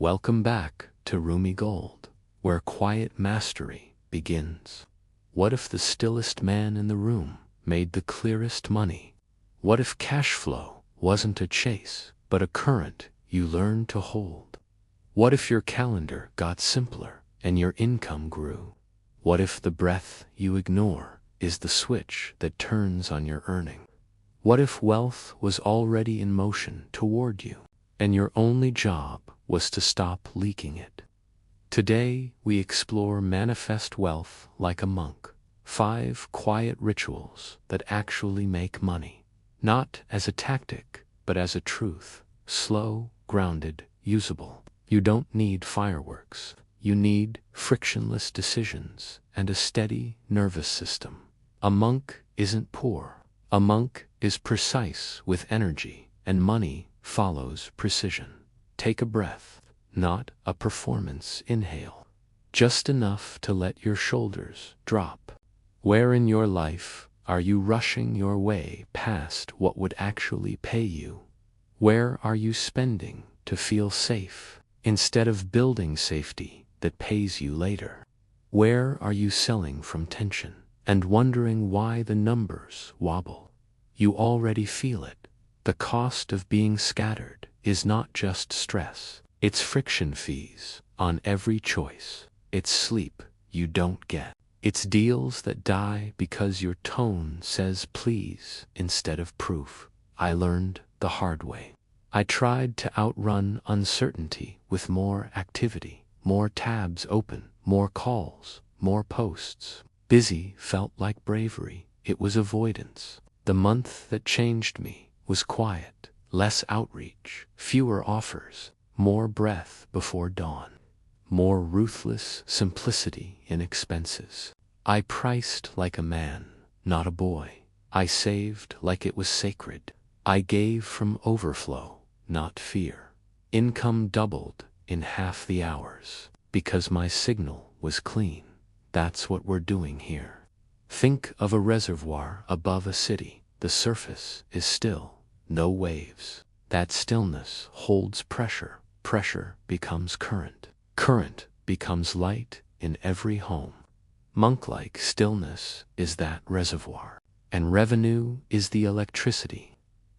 Welcome back to Rumi Gold, where quiet mastery begins. What if the stillest man in the room made the clearest money? What if cash flow wasn't a chase, but a current you learned to hold? What if your calendar got simpler and your income grew? What if the breath you ignore is the switch that turns on your earning? What if wealth was already in motion toward you, and your only job was to stop leaking it? Today we explore manifest wealth like a monk, 5 quiet rituals that actually make money, not as a tactic, but as a truth, slow, grounded, usable. You don't need fireworks. You need frictionless decisions and a steady nervous system. A monk isn't poor. A monk is precise with energy, and money follows precision. Take a breath, not a performance inhale. Just enough to let your shoulders drop. Where in your life are you rushing your way past what would actually pay you? Where are you spending to feel safe instead of building safety that pays you later? Where are you selling from tension and wondering why the numbers wobble? You already feel it. The cost of being scattered is not just stress. It's friction fees on every choice. It's sleep you don't get. It's deals that die because your tone says please instead of proof. I learned the hard way. I tried to outrun uncertainty with more activity, more tabs open, more calls, more posts. Busy felt like bravery. It was avoidance. The month that changed me was quiet, less outreach, fewer offers, more breath before dawn, more ruthless simplicity in expenses. I priced like a man, not a boy. I saved like it was sacred. I gave from overflow, not fear. Income doubled in half the hours because my signal was clean. That's what we're doing here. Think of a reservoir above a city. The surface is still, no waves. That stillness holds pressure. Pressure becomes current. Current becomes light in every home. Monk-like stillness is that reservoir. And revenue is the electricity.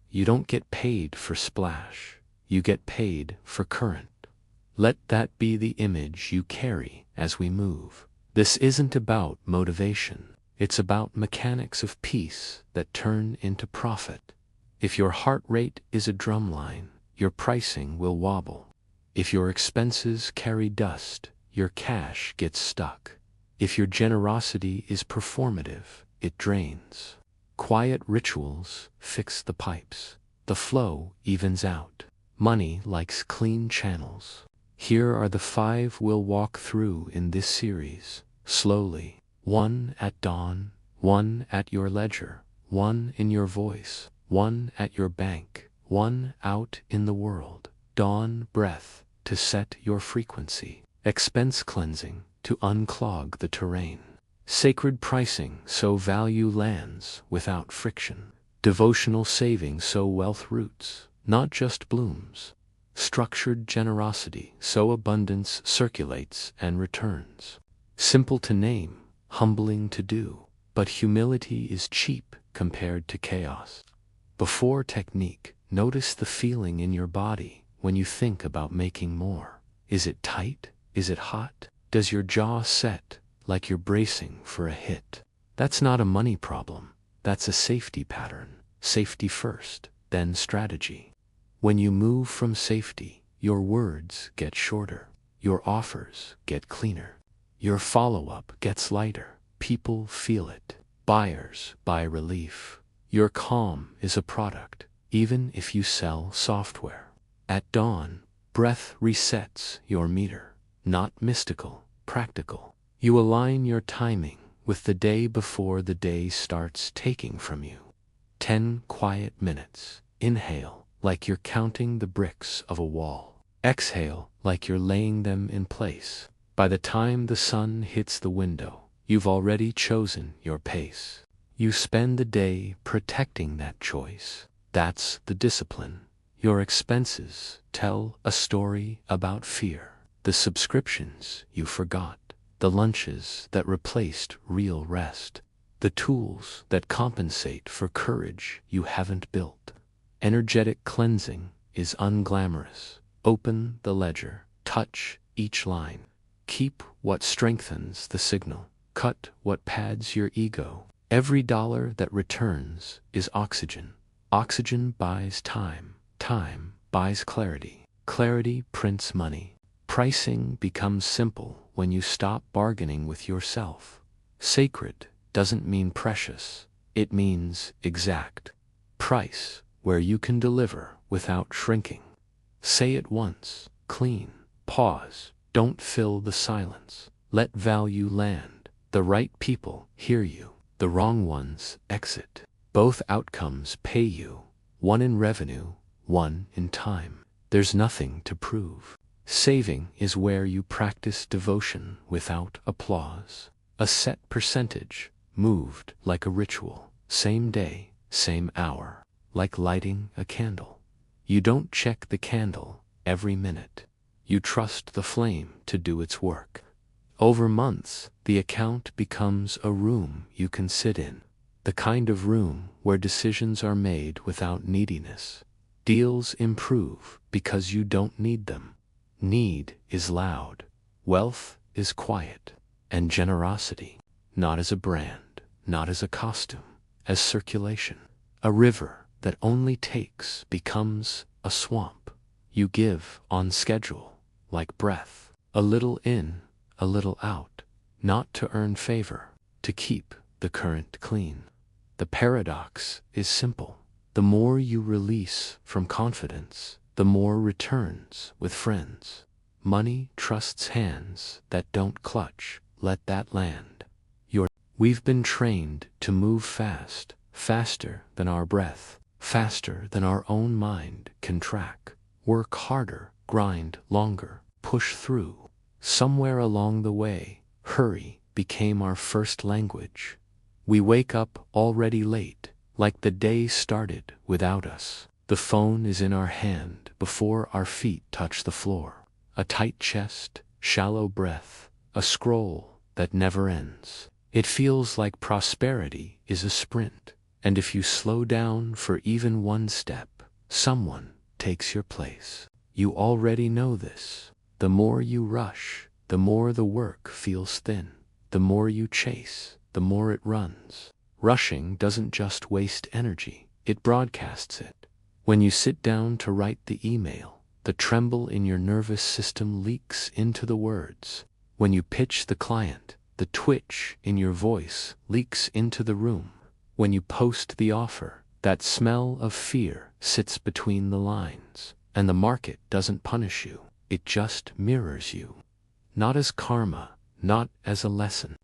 You don't get paid for splash. You get paid for current. Let that be the image you carry as we move. This isn't about motivation. It's about mechanics of peace that turn into profit. If your heart rate is a drumline, your pricing will wobble. If your expenses carry dust, your cash gets stuck. If your generosity is performative, it drains. Quiet rituals fix the pipes. The flow evens out. Money likes clean channels. Here are the 5 we'll walk through in this series, slowly. 1 at dawn, 1 at your ledger, 1 in your voice, 1 at your bank, 1 out in the world. Dawn breath to set your frequency. Expense cleansing to unclog the terrain. Sacred pricing so value lands without friction. Devotional saving so wealth roots, not just blooms. Structured generosity so abundance circulates and returns. Simple to name, humbling to do, but humility is cheap compared to chaos. Before technique, notice the feeling in your body when you think about making more. Is it tight? Is it hot? Does your jaw set like you're bracing for a hit? That's not a money problem. That's a safety pattern. Safety first, then strategy. When you move from safety, your words get shorter. Your offers get cleaner. Your follow-up gets lighter. People feel it. Buyers buy relief. Your calm is a product, even if you sell software. At dawn, breath resets your meter. Not mystical, practical. You align your timing with the day before the day starts taking from you. 10 quiet minutes. Inhale like you're counting the bricks of a wall. Exhale like you're laying them in place. By the time the sun hits the window, you've already chosen your pace. You spend the day protecting that choice. That's the discipline. Your expenses tell a story about fear. The subscriptions you forgot, the lunches that replaced real rest, the tools that compensate for courage you haven't built. Energetic cleansing is unglamorous. Open the ledger, touch each line. Keep what strengthens the signal. Cut what pads your ego. Every dollar that returns is oxygen. Oxygen buys time. Time buys clarity. Clarity prints money. Pricing becomes simple when you stop bargaining with yourself. Sacred doesn't mean precious. It means exact. Price where you can deliver without shrinking. Say it once, clean. Pause. Don't fill the silence. Let value land. The right people hear you. The wrong ones exit. Both outcomes pay you. One in revenue, one in time. There's nothing to prove. Saving is where you practice devotion without applause. A set percentage, moved like a ritual. Same day, same hour, like lighting a candle. You don't check the candle every minute. You trust the flame to do its work. Over months, the account becomes a room you can sit in. The kind of room where decisions are made without neediness. Deals improve because you don't need them. Need is loud. Wealth is quiet. And generosity, not as a brand, not as a costume, as circulation. A river that only takes becomes a swamp. You give on schedule, like breath. A little in, a little out. Not to earn favor, to keep the current clean. The paradox is simple. The more you release from confidence, the more returns with friends. Money trusts hands that don't clutch. Let that land. We've been trained to move fast, faster than our breath, faster than our own mind can track. Work harder, grind longer, push through. Somewhere along the way, hurry became our first language. We wake up already late, like the day started without us. The phone is in our hand before our feet touch the floor. A tight chest, shallow breath, a scroll that never ends. It feels like prosperity is a sprint, and if you slow down for even one step, someone takes your place. You already know this. The more you rush, the more the work feels thin. The more you chase, the more it runs. Rushing doesn't just waste energy, it broadcasts it. When you sit down to write the email, the tremble in your nervous system leaks into the words. When you pitch the client, the twitch in your voice leaks into the room. When you post the offer, that smell of fear sits between the lines. And the market doesn't punish you, it just mirrors you. Not as karma, not as a lesson.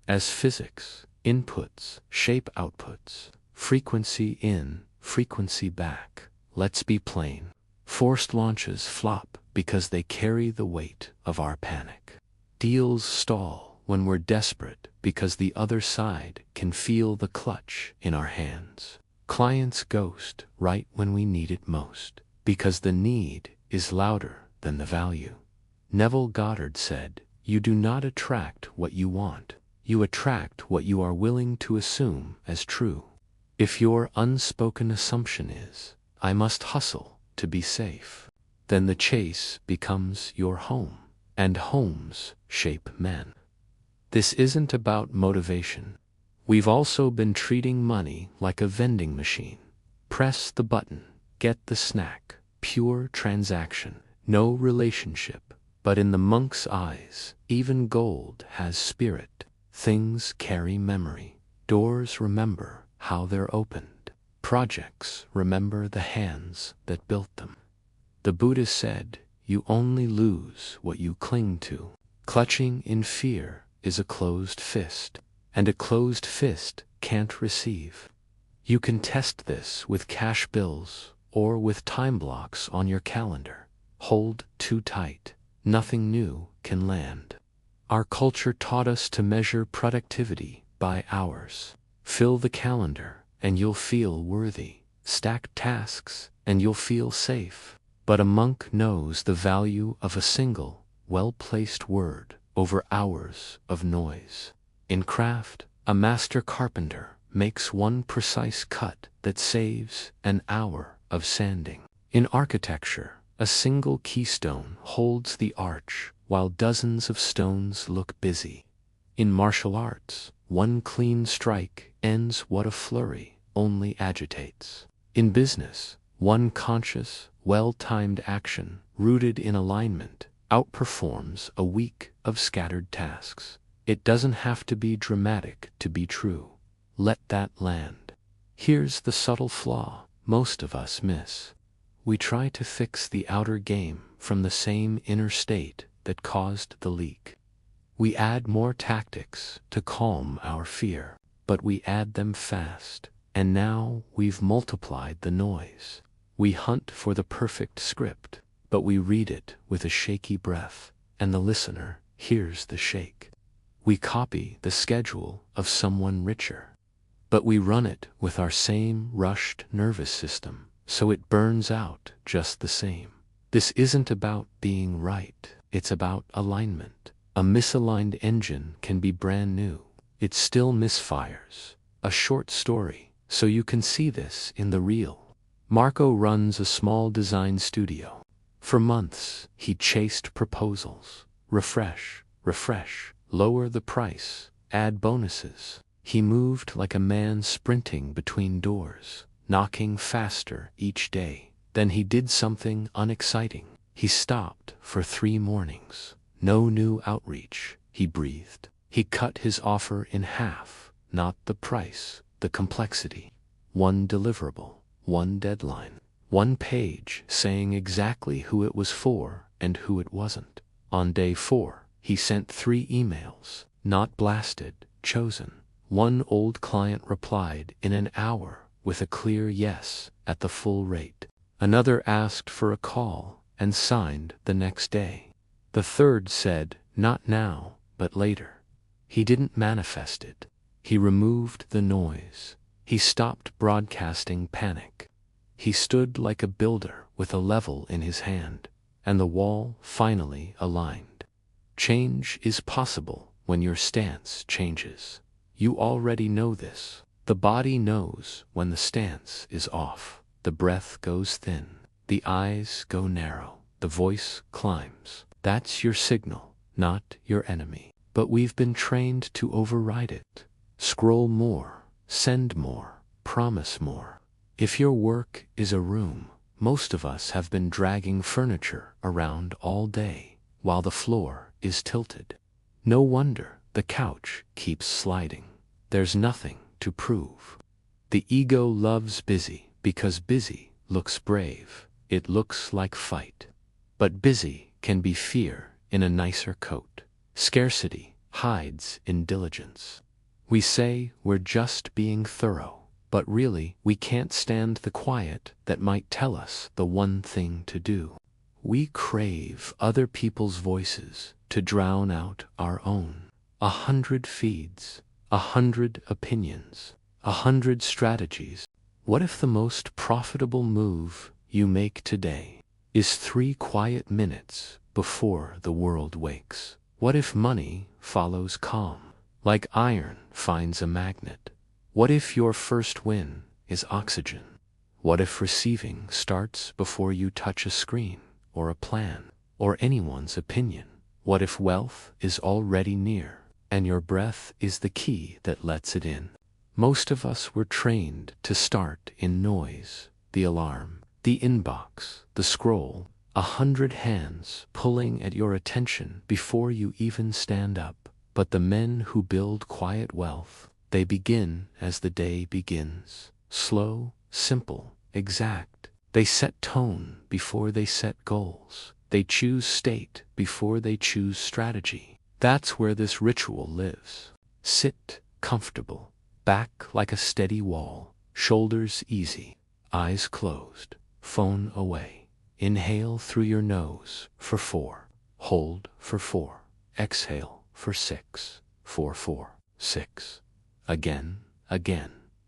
As physics, inputs shape outputs. Frequency in, frequency back. Let's be plain. Forced launches flop because they carry the weight of our panic. Deals stall when we're desperate because the other side can feel the clutch in our hands. Clients ghost right when we need it most because the need is louder than the value. Neville Goddard said, "You do not attract what you want. You attract what you are willing to assume as true." If your unspoken assumption is, "I must hustle to be safe," then the chase becomes your home, and homes shape men. This isn't about motivation. We've also been treating money like a vending machine. Press the button, get the snack, pure transaction, no relationship. But in the monk's eyes, even gold has spirit. Things carry memory. Doors remember how they're opened. Projects remember the hands that built them. The Buddha said, "You only lose what you cling to." Clutching in fear is a closed fist, and a closed fist can't receive. You can test this with cash bills or with time blocks on your calendar. Hold too tight, nothing new can land. Our culture taught us to measure productivity by hours. Fill the calendar and you'll feel worthy. stack tasks, and you'll feel safe. But a monk knows the value of a single, well-placed word over hours of noise. In craft, a master carpenter makes one precise cut that saves an hour of sanding. In architecture, a single keystone holds the arch while dozens of stones look busy. In martial arts, one clean strike ends what a flurry only agitates. In business, one conscious, well-timed action rooted in alignment outperforms a week of scattered tasks. It doesn't have to be dramatic to be true. Let that land. Here's the subtle flaw most of us miss. We try to fix the outer game from the same inner state that caused the leak. We add more tactics to calm our fear, but we add them fast, and now we've multiplied the noise. We hunt for the perfect script, but we read it with a shaky breath, and the listener hears the shake. We copy the schedule of someone richer, but we run it with our same rushed nervous system, so it burns out just the same. This isn't about being right, it's about alignment. A misaligned engine can be brand new. It still misfires. A short story, so you can see this in the real. Marco runs a small design studio. For months, he chased proposals. Refresh, lower the price, add bonuses. He moved like a man sprinting between doors, knocking faster each day. Then he did something unexciting. He stopped for 3 mornings. No new outreach, he breathed. He cut his offer in half, not the price, the complexity. One deliverable, one deadline, one page saying exactly who it was for and who it wasn't. On day 4, he sent 3 emails, not blasted, chosen. One old client replied in an hour with a clear yes at the full rate. Another asked for a call and signed the next day. The third said, not now, but later. He didn't manifest it. He removed the noise. He stopped broadcasting panic. He stood like a builder with a level in his hand, and the wall finally aligned. Change is possible when your stance changes. You already know this. The body knows when the stance is off. The breath goes thin. The eyes go narrow. The voice climbs. That's your signal, not your enemy. But we've been trained to override it. Scroll more, send more, promise more. If your work is a room, most of us have been dragging furniture around all day while the floor is tilted. No wonder the couch keeps sliding. There's nothing to prove. The ego loves busy because busy looks brave. It looks like fight. But busy can be fear in a nicer coat. Scarcity hides in diligence. We say we're just being thorough, but really we can't stand the quiet that might tell us the one thing to do. We crave other people's voices to drown out our own. 100 feeds, 100 opinions, 100 strategies. What if the most profitable move you make today is 3 quiet minutes before the world wakes? What if money follows calm, like iron finds a magnet? What if your first win is oxygen? What if receiving starts before you touch a screen, or a plan, or anyone's opinion? What if wealth is already near, and your breath is the key that lets it in? Most of us were trained to start in noise, the alarm, the inbox, the scroll, 100 hands pulling at your attention before you even stand up. But the men who build quiet wealth, they begin as the day begins. Slow, simple, exact. They set tone before they set goals. They choose state before they choose strategy. That's where this ritual lives. Sit comfortable, back like a steady wall, shoulders easy, eyes closed, phone away. Inhale through your nose for 4. Hold for 4. Exhale for 6. 4, 4, 6. Again.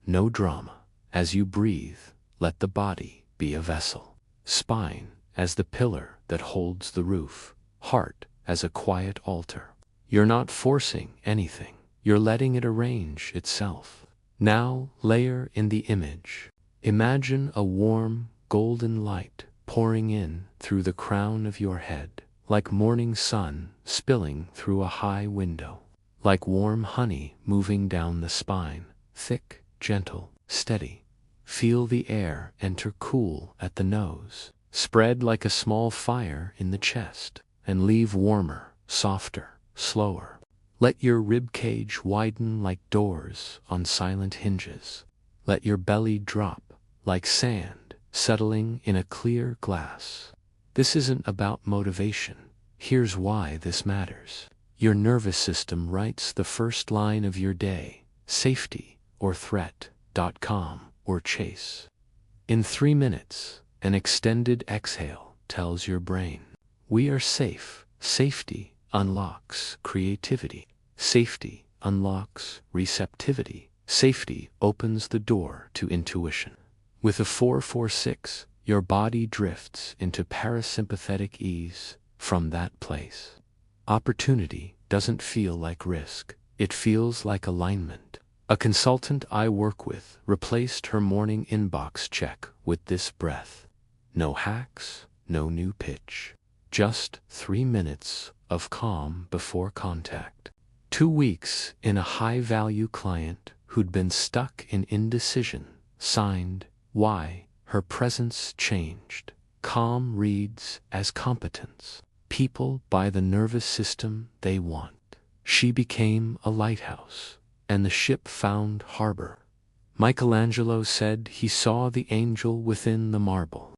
No drama. As you breathe, let the body be a vessel. Spine as the pillar that holds the roof. Heart as a quiet altar. You're not forcing anything. You're letting it arrange itself. Now layer in the image. Imagine a warm, golden light pouring in through the crown of your head, like morning sun spilling through a high window, like warm honey moving down the spine, thick, gentle, steady. Feel the air enter cool at the nose, spread like a small fire in the chest, and leave warmer, softer, slower. Let your rib cage widen like doors on silent hinges. Let your belly drop like sand settling in a clear glass. This isn't about motivation. Here's why this matters. Your nervous system writes the first line of your day, safety or threat, calm or chase. In 3 minutes, an extended exhale tells your brain, we are safe. Safety unlocks creativity. Safety unlocks receptivity. Safety opens the door to intuition. With a 4-4-6, your body drifts into parasympathetic ease from that place. Opportunity doesn't feel like risk. It feels like alignment. A consultant I work with replaced her morning inbox check with this breath. No hacks, no new pitch. Just 3 minutes of calm before contact. 2 weeks in a high-value client who'd been stuck in indecision. Signed, why? Her presence changed. Calm reads as competence. People buy the nervous system they want. She became a lighthouse, and the ship found harbor. Michelangelo said he saw the angel within the marble,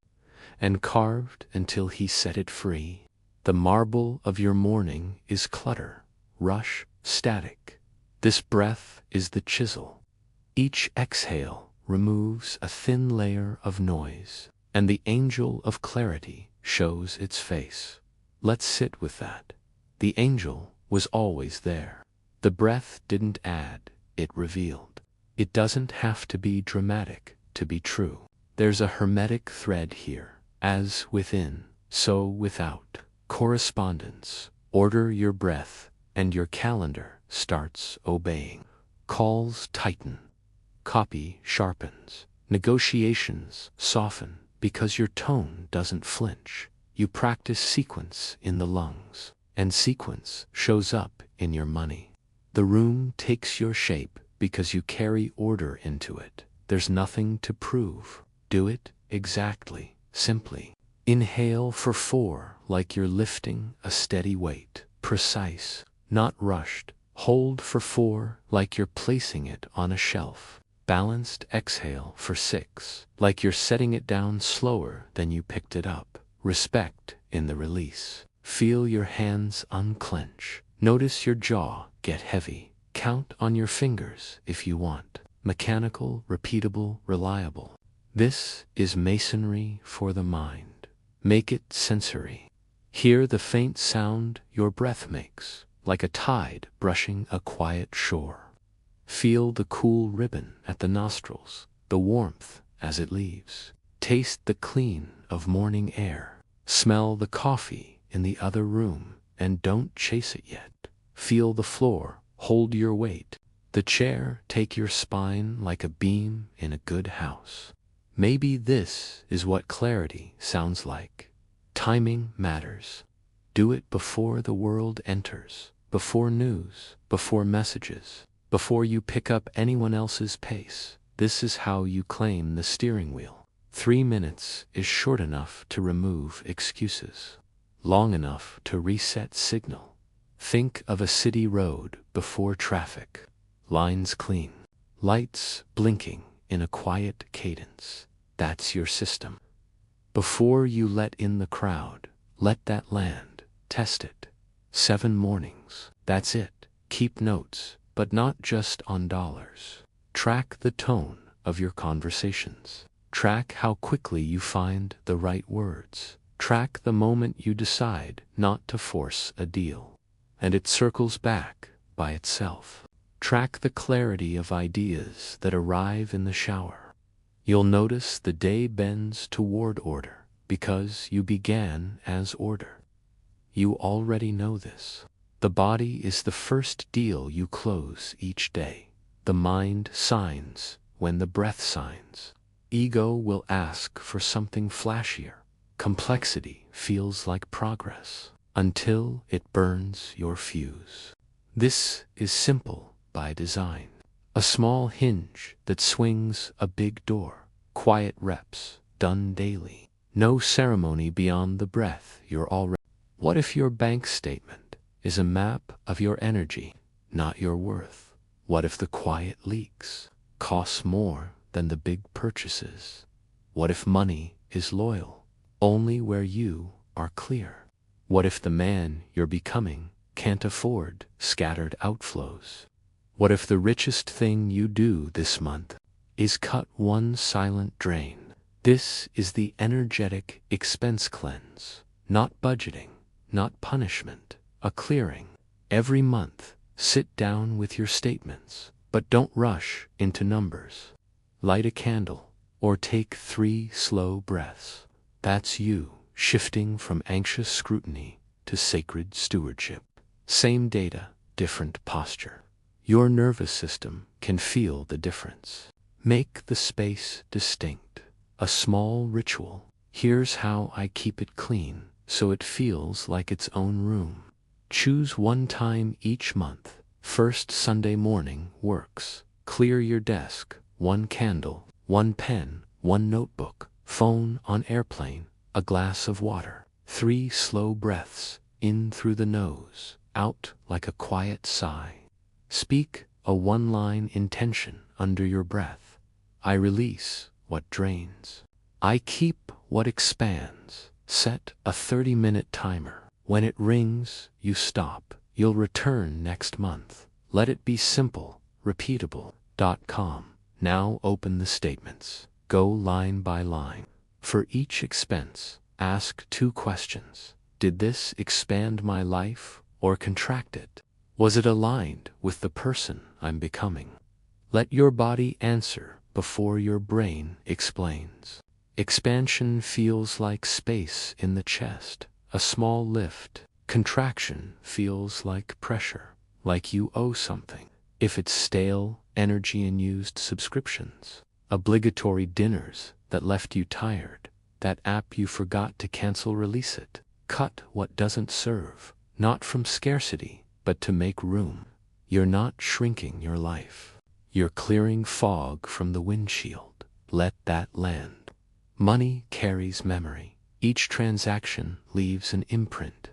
and carved until he set it free. The marble of your morning is clutter, rush, static. This breath is the chisel. Each exhale removes a thin layer of noise, and the angel of clarity shows its face. Let's sit with that. The angel was always there. The breath didn't add, it revealed. It doesn't have to be dramatic to be true. There's a hermetic thread here. As within, so without. Correspondence. Order your breath, and your calendar starts obeying. Calls tighten. Copy sharpens. Negotiations soften because your tone doesn't flinch. You practice sequence in the lungs, and sequence shows up in your money. The room takes your shape because you carry order into it. There's nothing to prove. Do it exactly, simply. Inhale for 4 like you're lifting a steady weight. Precise, not rushed. Hold for 4 like you're placing it on a shelf. Balanced exhale for 6 like you're setting it down slower than you picked it up. Respect in the release. Feel your hands unclench. Notice your jaw get heavy. Count on your fingers if you want. Mechanical, repeatable, reliable. This is masonry for the mind. Make it sensory. Hear the faint sound your breath makes, like a tide brushing a quiet shore. Feel the cool ribbon at the nostrils, the warmth as it leaves. Taste the clean of morning air. Smell the coffee in the other room, and don't chase it yet. Feel the floor, hold your weight. The chair, take your spine like a beam in a good house. Maybe this is what clarity sounds like. Timing matters. Do it before the world enters, before news, before messages, before you pick up anyone else's pace. This is how you claim the steering wheel. 3 minutes is short enough to remove excuses, long enough to reset signal. Think of a city road before traffic. Lines clean, lights blinking in a quiet cadence. That's your system. Before you let in the crowd, let that land. Test it. 7 mornings. That's it. Keep notes, but not just on dollars. Track the tone of your conversations. Track how quickly you find the right words. Track the moment you decide not to force a deal, and it circles back by itself. Track the clarity of ideas that arrive in the shower. You'll notice the day bends toward order because you began as order. You already know this. The body is the first deal you close each day. The mind signs when the breath signs. Ego will ask for something flashier. Complexity feels like progress until it burns your fuse. This is simple by design. A small hinge that swings a big door. Quiet reps, done daily. No ceremony beyond the breath you're already. What if your bank statement is a map of your energy, not your worth? What if the quiet leaks costs more than the big purchases? What if money is loyal only where you are clear? What if the man you're becoming can't afford scattered outflows? What if the richest thing you do this month is cut one silent drain? This is the energetic expense cleanse, not budgeting, not punishment, a clearing. Every month, sit down with your statements, but don't rush into numbers. Light a candle or take 3 slow breaths. That's you shifting from anxious scrutiny to sacred stewardship. Same data, different posture. Your nervous system can feel the difference. Make the space distinct. A small ritual. Here's how I keep it clean so it feels like its own room. Choose one time each month. First Sunday morning works. Clear your desk. 1 candle, 1 pen, 1 notebook, phone on airplane, a glass of water. 3 slow breaths, in through the nose, out like a quiet sigh. Speak a 1-line intention under your breath. I release what drains. I keep what expands. Set a 30-minute timer. When it rings, you stop. You'll return next month. Let it be simple, repeatable. .com. Now open the statements. Go line by line. For each expense, ask 2 questions. Did this expand my life or contract it? Was it aligned with the person I'm becoming? Let your body answer before your brain explains. Expansion feels like space in the chest, a small lift. Contraction feels like pressure, like you owe something. If it's stale, energy and used subscriptions, obligatory dinners that left you tired, that app you forgot to cancel, release it. Cut what doesn't serve, not from scarcity, but to make room. You're not shrinking your life. You're clearing fog from the windshield. Let that land. Money carries memory. Each transaction leaves an imprint.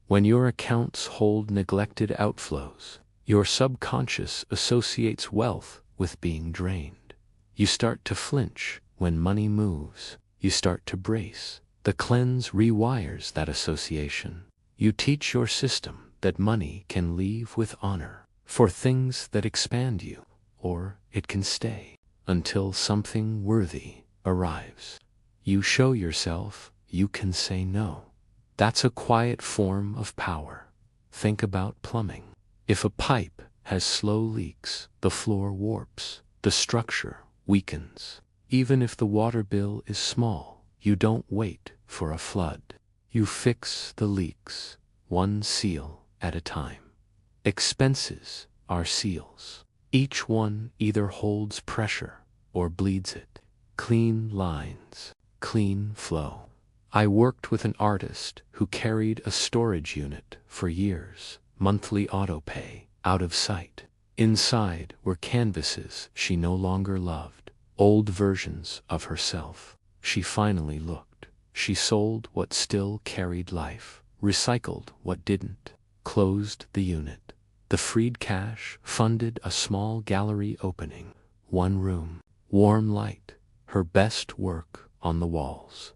When your accounts hold neglected outflows, your subconscious associates wealth with being drained. You start to flinch when money moves. You start to brace. The cleanse rewires that association. You teach your system that money can leave with honor for things that expand you, or it can stay until something worthy arrives. You show yourself you can say no. That's a quiet form of power. Think about plumbing. If a pipe has slow leaks, the floor warps, the structure weakens. Even if the water bill is small, you don't wait for a flood. You fix the leaks, 1 seal at a time. Expenses are seals. Each one either holds pressure or bleeds it. Clean lines, clean flow. I worked with an artist who carried a storage unit for years. Monthly autopay, out of sight. Inside were canvases she no longer loved, old versions of herself. She finally looked. She sold what still carried life, recycled what didn't, closed the unit. The freed cash funded a small gallery opening. 1 room, warm light, her best work on the walls.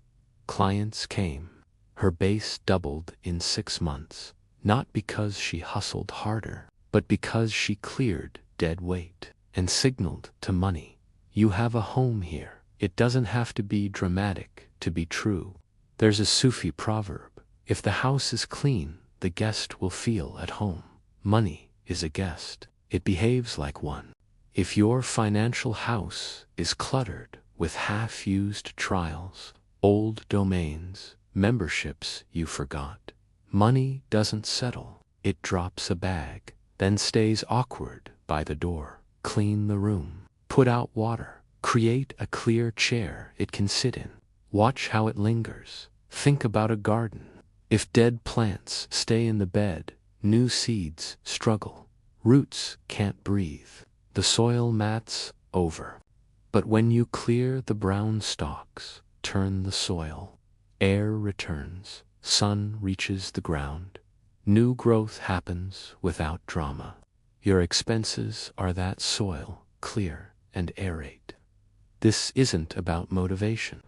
Clients came. Her base doubled in 6 months. Not because she hustled harder, but because she cleared dead weight and signaled to money, you have a home here. It doesn't have to be dramatic to be true. There's a Sufi proverb, if the house is clean, the guest will feel at home. Money is a guest. It behaves like one. If your financial house is cluttered with half-used trials, old domains, memberships you forgot. Money doesn't settle. It drops a bag, then stays awkward by the door. Clean the room. Put out water. Create a clear chair it can sit in. Watch how it lingers. Think about a garden. If dead plants stay in the bed, new seeds struggle. Roots can't breathe. The soil mats over. But when you clear the brown stalks, turn the soil, air returns, sun reaches the ground. New growth happens without drama. Your expenses are that soil, clear and aerate. This isn't about motivation.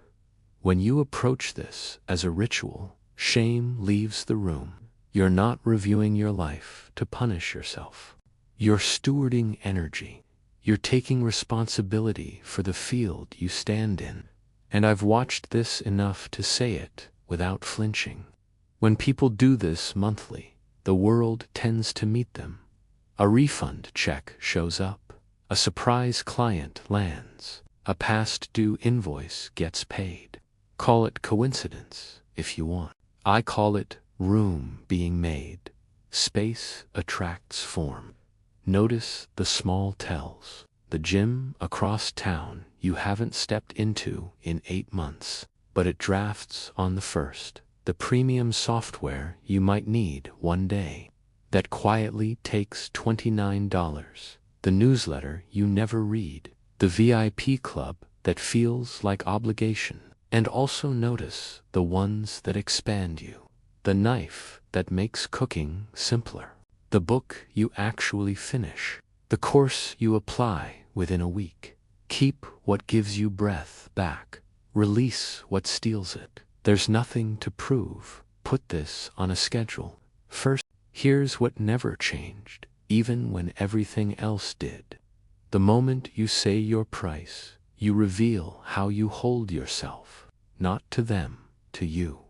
When you approach this as a ritual, shame leaves the room. You're not reviewing your life to punish yourself. You're stewarding energy. You're taking responsibility for the field you stand in. And I've watched this enough to say it without flinching. When people do this monthly, the world tends to meet them. A refund check shows up. A surprise client lands. A past due invoice gets paid. Call it coincidence if you want. I call it room being made. Space attracts form. Notice the small tells. The gym across town you haven't stepped into in 8 months, but it drafts on the 1st. The premium software you might need one day. That quietly takes $29. The newsletter you never read. The VIP club that feels like obligation. And also notice the ones that expand you. The knife that makes cooking simpler. The book you actually finish. The course you apply within a week. Keep what gives you breath back. Release what steals it. There's nothing to prove. Put this on a schedule. First, here's what never changed, even when everything else did. The moment you say your price, you reveal how you hold yourself. Not to them, to you.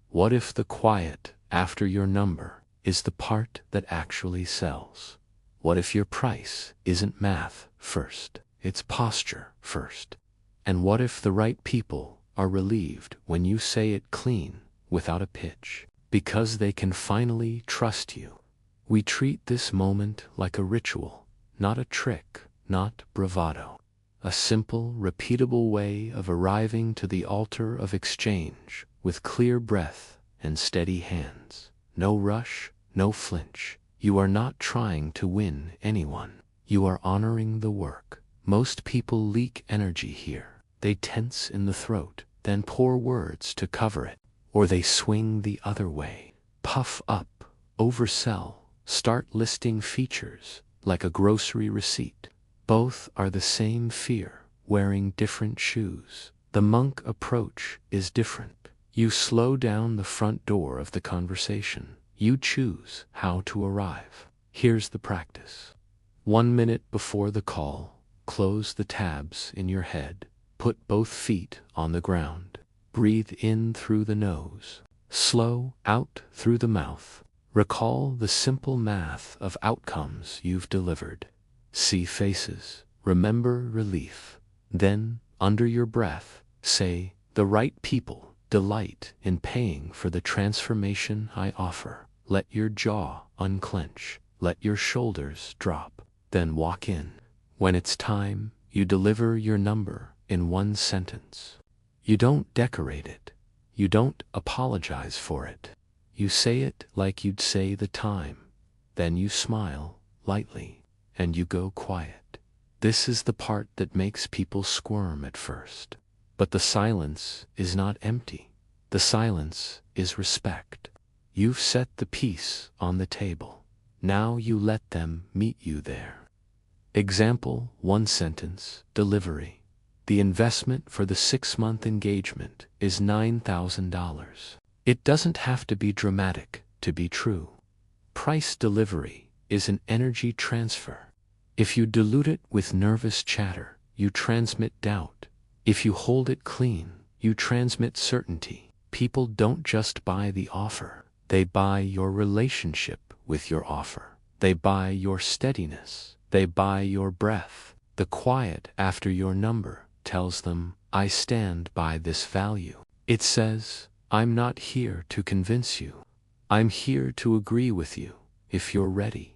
What if the quiet after your number is the part that actually sells? What if your price isn't math first, it's posture first? And what if the right people are relieved when you say it clean, without a pitch, because they can finally trust you? We treat this moment like a ritual, not a trick, not bravado. A simple, repeatable way of arriving to the altar of exchange with clear breath and steady hands. No rush, no flinch. You are not trying to win anyone. You are honoring the work. Most people leak energy here. They tense in the throat, then pour words to cover it. Or they swing the other way. Puff up, oversell, start listing features like a grocery receipt. Both are the same fear, wearing different shoes. The monk approach is different. You slow down the front door of the conversation. You choose how to arrive. Here's the practice. 1 minute before the call, close the tabs in your head. Put both feet on the ground. Breathe in through the nose. Slow out through the mouth. Recall the simple math of outcomes you've delivered. See faces. Remember relief. Then, under your breath, say, "The right people delight in paying for the transformation I offer." Let your jaw unclench. Let your shoulders drop. Then walk in. When it's time, you deliver your number in 1 sentence. You don't decorate it. You don't apologize for it. You say it like you'd say the time. Then you smile lightly. And you go quiet. This is the part that makes people squirm at first. But the silence is not empty. The silence is respect. You've set the piece on the table. Now you let them meet you there. Example, 1 sentence, delivery. The investment for the 6-month engagement is $9,000. It doesn't have to be dramatic to be true. Price delivery is an energy transfer. If you dilute it with nervous chatter, you transmit doubt. If you hold it clean, you transmit certainty. People don't just buy the offer. They buy your relationship with your offer. They buy your steadiness. They buy your breath. The quiet after your number tells them, I stand by this value. It says, I'm not here to convince you. I'm here to agree with you, if you're ready.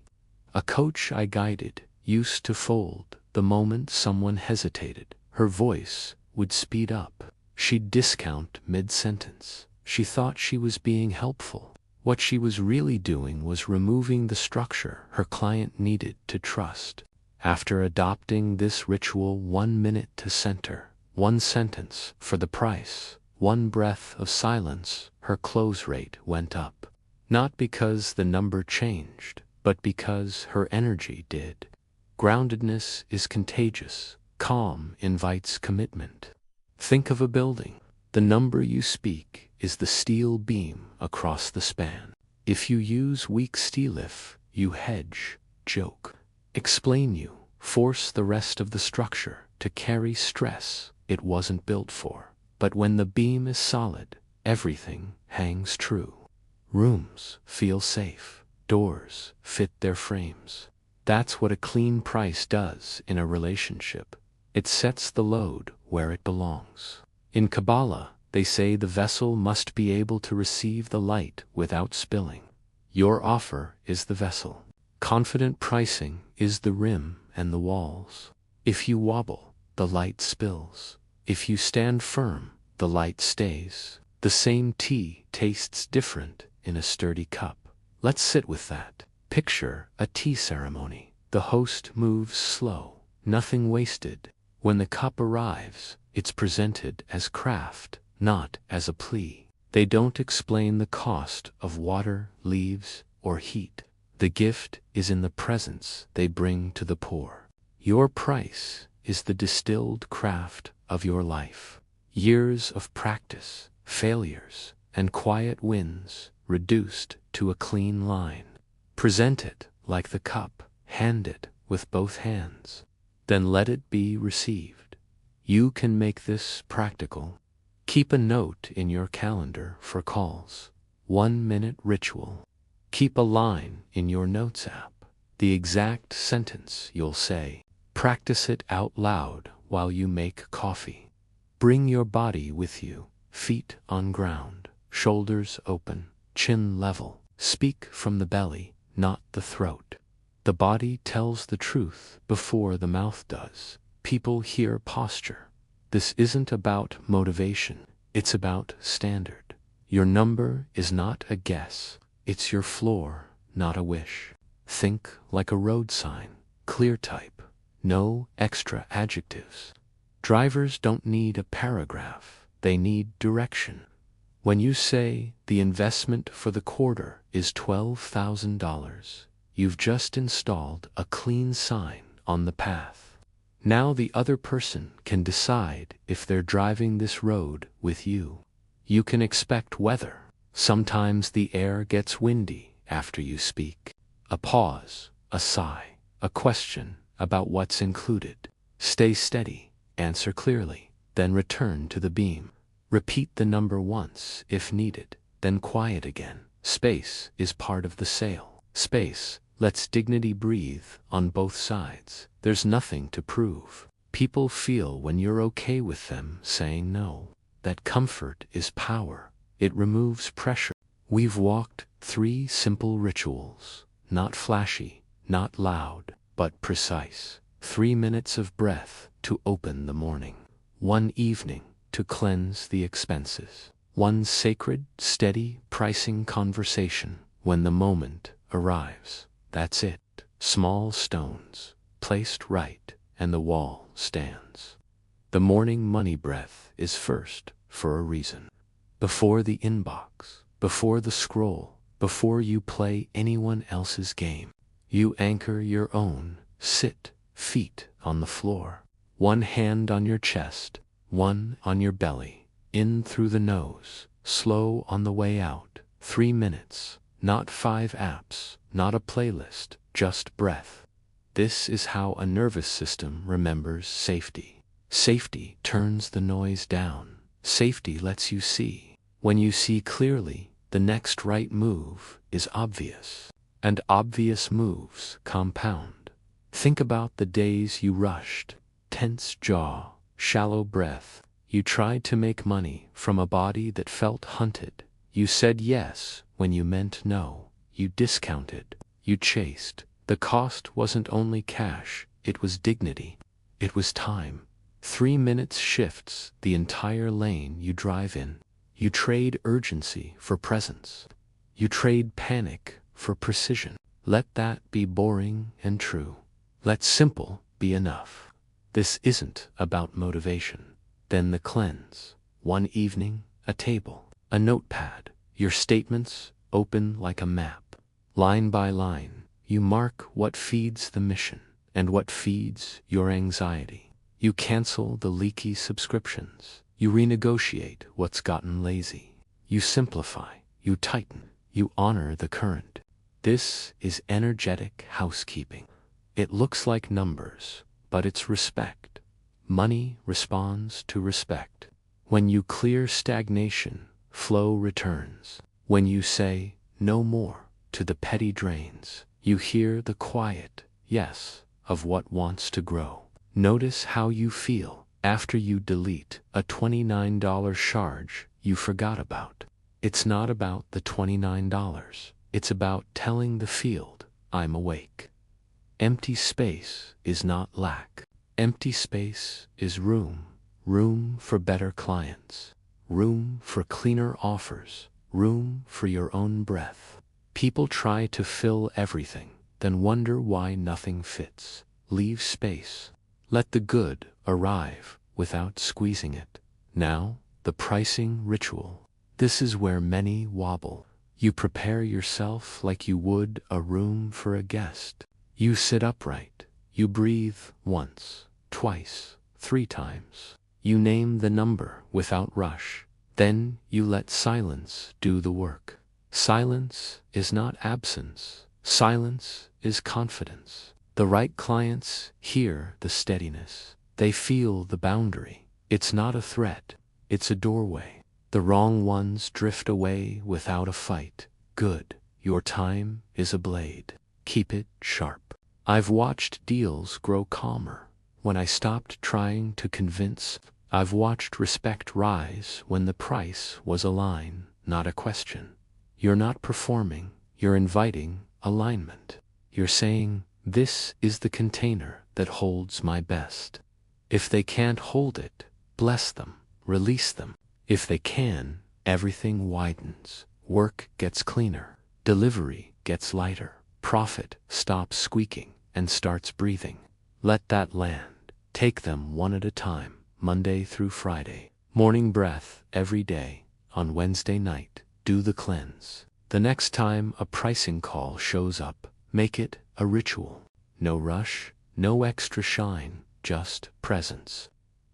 A coach I guided used to fold the moment someone hesitated. Her voice would speed up. She'd discount mid-sentence. She thought she was being helpful. What she was really doing was removing the structure her client needed to trust. After adopting this ritual, 1 minute to center, 1 sentence for the price, 1 breath of silence, her close rate went up. Not because the number changed, but because her energy did. Groundedness is contagious. Calm invites commitment. Think of a building. The number you speak is the steel beam across the span. If you use weak steel, if you hedge, joke, explain, you force the rest of the structure to carry stress it wasn't built for. But when the beam is solid, everything hangs true. Rooms feel safe. Doors fit their frames. That's what a clean price does in a relationship. It sets the load where it belongs. In Kabbalah, they say the vessel must be able to receive the light without spilling. Your offer is the vessel. Confident pricing is the rim and the walls. If you wobble, the light spills. If you stand firm, the light stays. The same tea tastes different in a sturdy cup. Let's sit with that. Picture a tea ceremony. The host moves slow, nothing wasted. When the cup arrives, it's presented as craft, not as a plea. They don't explain the cost of water, leaves, or heat. The gift is in the presence they bring to the poor. Your price is the distilled craft of your life. Years of practice, failures, and quiet wins reduced to a clean line. Present it like the cup, hand it with both hands. Then let it be received. You can make this practical. Keep a note in your calendar for calls. 1 minute ritual. Keep a line in your notes app. The exact sentence you'll say. Practice it out loud while you make coffee. Bring your body with you, feet on ground, shoulders open, chin level. Speak from the belly, not the throat. The body tells the truth before the mouth does. People hear posture. This isn't about motivation, it's about standard. Your number is not a guess, it's your floor, not a wish. Think like a road sign, clear type, no extra adjectives. Drivers don't need a paragraph, they need direction. When you say the investment for the quarter is $12,000, you've just installed a clean sign on the path. Now the other person can decide if they're driving this road with you. You can expect weather. Sometimes the air gets windy after you speak. A pause, a sigh, a question about what's included. Stay steady, answer clearly, then return to the beam. Repeat the number once if needed, then quiet again. Space is part of the sale. Space lets dignity breathe on both sides. There's nothing to prove. People feel when you're okay with them saying no. That comfort is power. It removes pressure. We've walked 3 simple rituals. Not flashy, not loud, but precise. 3 minutes of breath to open the morning. 1 evening to cleanse the expenses. 1 sacred, steady pricing conversation when the moment arrives. That's it. Small stones, placed right, and the wall stands. The morning money breath is first for a reason. Before the inbox, before the scroll, before you play anyone else's game, you anchor your own. Sit, feet on the floor. 1 hand on your chest, 1 on your belly. In through the nose, slow on the way out. 3 minutes, not 5 apps, not a playlist, just breath. This is how a nervous system remembers safety. Safety turns the noise down. Safety lets you see. When you see clearly, the next right move is obvious. And obvious moves compound. Think about the days you rushed, tense jaw, shallow breath. You tried to make money from a body that felt hunted. You said yes when you meant no. You discounted. You chased. The cost wasn't only cash, it was dignity. It was time. 3 minutes shifts the entire lane you drive in. You trade urgency for presence. You trade panic for precision. Let that be boring and true. Let simple be enough. This isn't about motivation. Then the cleanse. One evening, a table, a notepad, your statements open like a map. Line by line, you mark what feeds the mission and what feeds your anxiety. You cancel the leaky subscriptions. You renegotiate what's gotten lazy. You simplify. You tighten. You honor the current. This is energetic housekeeping. It looks like numbers, but it's respect. Money responds to respect. When you clear stagnation, flow returns. When you say no more to the petty drains, you hear the quiet yes of what wants to grow. Notice how you feel after you delete a $29 charge you forgot about. It's not about the $29. It's about telling the field, I'm awake. Empty space is not lack. Empty space is room. Room for better clients. Room for cleaner offers. Room for your own breath. People try to fill everything, then wonder why nothing fits. Leave space. Let the good arrive without squeezing it. Now, the pricing ritual. This is where many wobble. You prepare yourself like you would a room for a guest. You sit upright. You breathe once, twice, 3 times. You name the number without rush. Then you let silence do the work. Silence is not absence. Silence is confidence. The right clients hear the steadiness. They feel the boundary. It's not a threat. It's a doorway. The wrong ones drift away without a fight. Good. Your time is a blade. Keep it sharp. I've watched deals grow calmer when I stopped trying to convince. I've watched respect rise when the price was a line, not a question. You're not performing. You're inviting alignment. You're saying, this is the container that holds my best. If they can't hold it, bless them, release them. If they can, everything widens. Work gets cleaner. Delivery gets lighter. Profit stops squeaking and starts breathing. Let that land. Take them one at a time, Monday through Friday. Morning breath every day. On Wednesday night, do the cleanse. The next time a pricing call shows up, make it a ritual. No rush, no extra shine, just presence.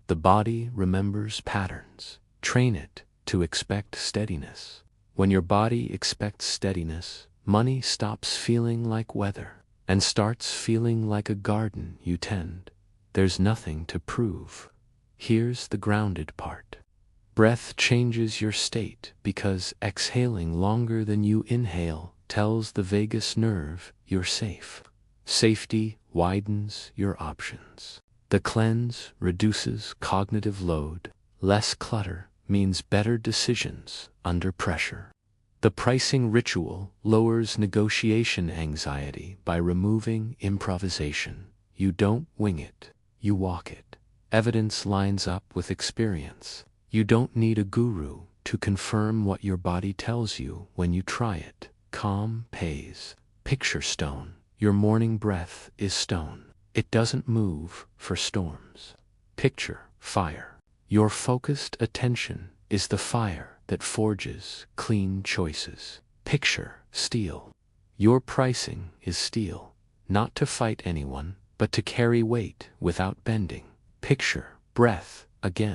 The body remembers patterns. Train it to expect steadiness. When your body expects steadiness, money stops feeling like weather and starts feeling like a garden you tend. There's nothing to prove. Here's the grounded part. Breath changes your state because exhaling longer than you inhale tells the vagus nerve you're safe. Safety widens your options. The cleanse reduces cognitive load. Less clutter means better decisions under pressure. The pricing ritual lowers negotiation anxiety by removing improvisation. You don't wing it, you walk it. Evidence lines up with experience. You don't need a guru to confirm what your body tells you when you try it. Calm pays. Picture stone. Your morning breath is stone. It doesn't move for storms. Picture fire. Your focused attention is the fire that forges clean choices. Picture steel. Your pricing is steel, not to fight anyone, but to carry weight without bending. Picture breath again.